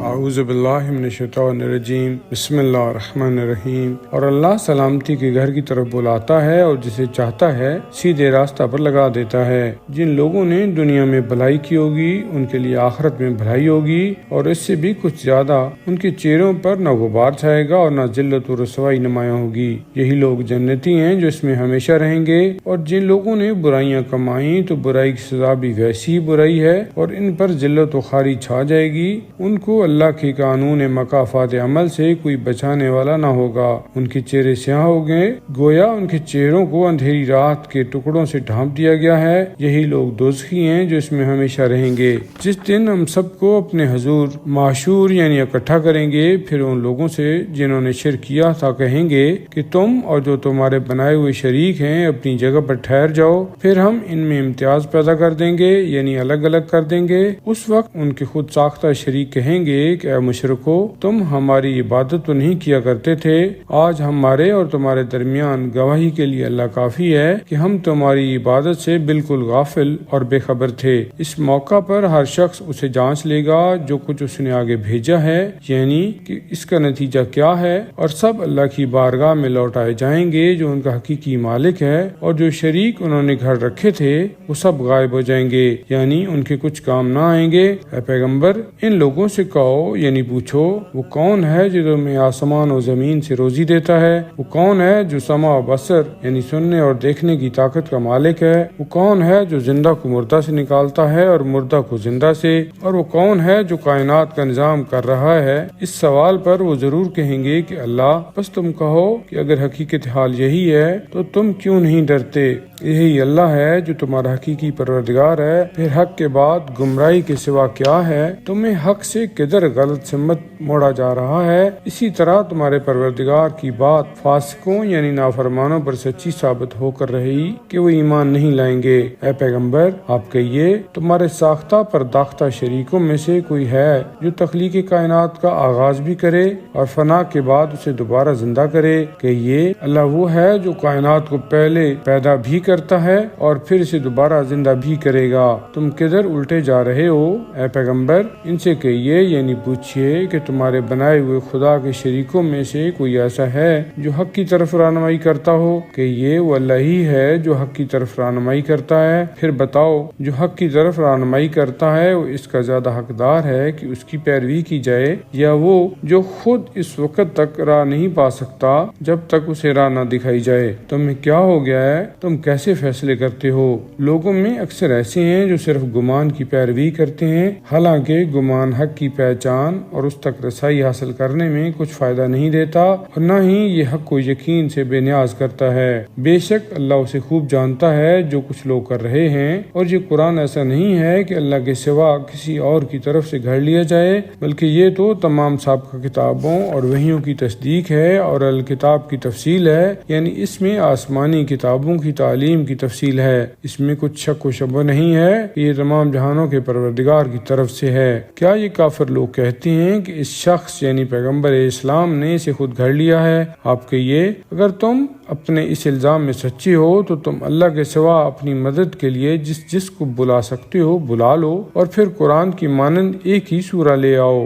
اعوذ باللہ من الشیطان الرجیم بسم اللہ الرحمن الرحیم۔ اور اللہ سلامتی کے گھر کی طرف بلاتا ہے اور جسے چاہتا ہے سیدھے راستہ پر لگا دیتا ہے۔ جن لوگوں نے دنیا میں بھلائی کی ہوگی ان کے لیے آخرت میں بھلائی ہوگی، اور اس سے بھی کچھ زیادہ۔ ان کے چہروں پر نہ غبار چھائے گا اور نہ ذلت و رسوائی نمایاں ہوگی۔ یہی لوگ جنتی ہیں جو اس میں ہمیشہ رہیں گے۔ اور جن لوگوں نے برائیاں کمائیں تو برائی کی سزا بھی ویسی ہی برائی ہے، اور ان پر ذلت و خواری چھا جائے گی۔ ان کو اللہ کے قانون مکافات عمل سے کوئی بچانے والا نہ ہوگا۔ ان کے چہرے سیاہ ہو گئے، گویا ان کے چہروں کو اندھیری رات کے ٹکڑوں سے ڈھانپ دیا گیا ہے۔ یہی لوگ دوزخی ہیں جو اس میں ہمیشہ رہیں گے۔ جس دن ہم سب کو اپنے حضور معشور یعنی اکٹھا کریں گے، پھر ان لوگوں سے جنہوں نے شرک کیا تھا کہیں گے کہ تم اور جو تمہارے بنائے ہوئے شریک ہیں اپنی جگہ پر ٹھہر جاؤ، پھر ہم ان میں امتیاز پیدا کر دیں گے، یعنی الگ الگ کر دیں گے۔ اس وقت ان کے خود ساختہ شریک کہیں گے کہ اے مشرکو، تم ہماری عبادت تو نہیں کیا کرتے تھے، آج ہمارے اور تمہارے درمیان گواہی کے لیے اللہ کافی ہے کہ ہم تمہاری عبادت سے بالکل غافل اور بے خبر تھے۔ اس موقع پر ہر شخص اسے جانچ لے گا جو کچھ اس نے آگے بھیجا ہے، یعنی کہ اس کا نتیجہ کیا ہے، اور سب اللہ کی بارگاہ میں لوٹائے جائیں گے جو ان کا حقیقی مالک ہے، اور جو شریک انہوں نے گھر رکھے تھے وہ سب غائب ہو جائیں گے، یعنی ان کے کچھ کام نہ آئیں گے۔ اے پیغمبر، ان لوگوں سے کہو یعنی پوچھو، وہ کون ہے جو تمہیں آسمان و زمین سے روزی دیتا ہے؟ وہ کون ہے جو سمع و بصر یعنی سننے اور دیکھنے کی طاقت کا مالک ہے؟ وہ کون ہے جو زندہ کو مردہ سے نکالتا ہے اور مردہ کو زندہ سے؟ اور وہ کون ہے جو کائنات کا نظام کر رہا ہے؟ اس سوال پر وہ ضرور کہیں گے کہ اللہ۔ بس تم کہو کہ اگر حقیقت حال یہی ہے تو تم کیوں نہیں ڈرتے؟ یہی اللہ ہے جو تمہارا حقیقی پروردگار ہے۔ پھر حق کے بعد گمراہی کے سوا کیا ہے؟ تمہیں حق سے کدھر غلط سمت موڑا جا رہا ہے؟ اسی طرح تمہارے پروردگار کی بات فاسقوں یعنی نافرمانوں پر سچی ثابت ہو کر رہی کہ وہ ایمان نہیں لائیں گے۔ اے پیغمبر، آپ کہیے، تمہارے ساختہ پرداختہ شریکوں میں سے کوئی ہے جو تخلیق کائنات کا آغاز بھی کرے اور فنا کے بعد اسے دوبارہ زندہ کرے؟ کہیے، اللہ وہ ہے جو کائنات کو پہلے پیدا بھی کرتا ہے اور پھر اسے دوبارہ زندہ بھی کرے گا۔ تم کدھر الٹے جا رہے ہو؟ اے پیغمبر، ان سے کہیے یعنی پوچھئے کہ تمہارے بنائے ہوئے خدا کے شریکوں میں سے کوئی ایسا ہے جو حق کی طرف رہنمائی کرتا ہو؟ کہ یہ وہ اللہ ہی ہے جو حق کی طرف رہنمائی کرتا ہے۔ پھر بتاؤ، جو حق کی طرف رہنمائی کرتا ہے وہ اس کا زیادہ حقدار ہے کہ اس کی پیروی کی جائے، یا وہ جو خود اس وقت تک راہ نہیں پا سکتا جب تک اسے راہ نہ دکھائی جائے؟ تمہیں کیا ہو گیا ہے؟ تم کیسے فیصلے کرتے ہو؟ لوگوں میں اکثر ایسے ہیں جو صرف گمان کی پیروی کرتے ہیں، حالانکہ گمان حق کی پہچان اور اس تک رسائی حاصل کرنے میں کچھ فائدہ نہیں دیتا، اور نہ ہی یہ حق کو یقین سے بے نیاز کرتا ہے۔ بے شک اللہ اسے خوب جانتا ہے جو کچھ لوگ کر رہے ہیں، اور یہ قرآن ایسا نہیں ہے کہ اللہ کے سوا کسی اور کی طرف سے گھڑ لیا جائے، بلکہ یہ تو تمام سابقہ کتابوں اور وحیوں کی تصدیق ہے اور الکتاب کی تفصیل ہے، یعنی اس میں آسمانی کتابوں کی تعلیم کی تفصیل ہے۔ اس میں کچھ شک و شبہ نہیں ہے کہ یہ تمام جہانوں کے پروردگار کی طرف سے ہے۔ کیا یہ کافر لوگ کہتے ہیں کہ اس شخص یعنی پیغمبر اسلام نے اسے خود گھڑ لیا ہے؟ آپ کہیے، اگر تم اپنے اس الزام میں سچے ہو تو تم اللہ کے سوا اپنی مدد کے لیے جس کو بلا سکتے ہو بلا لو، اور پھر قرآن کی مانند ایک ہی سورہ لے آؤ۔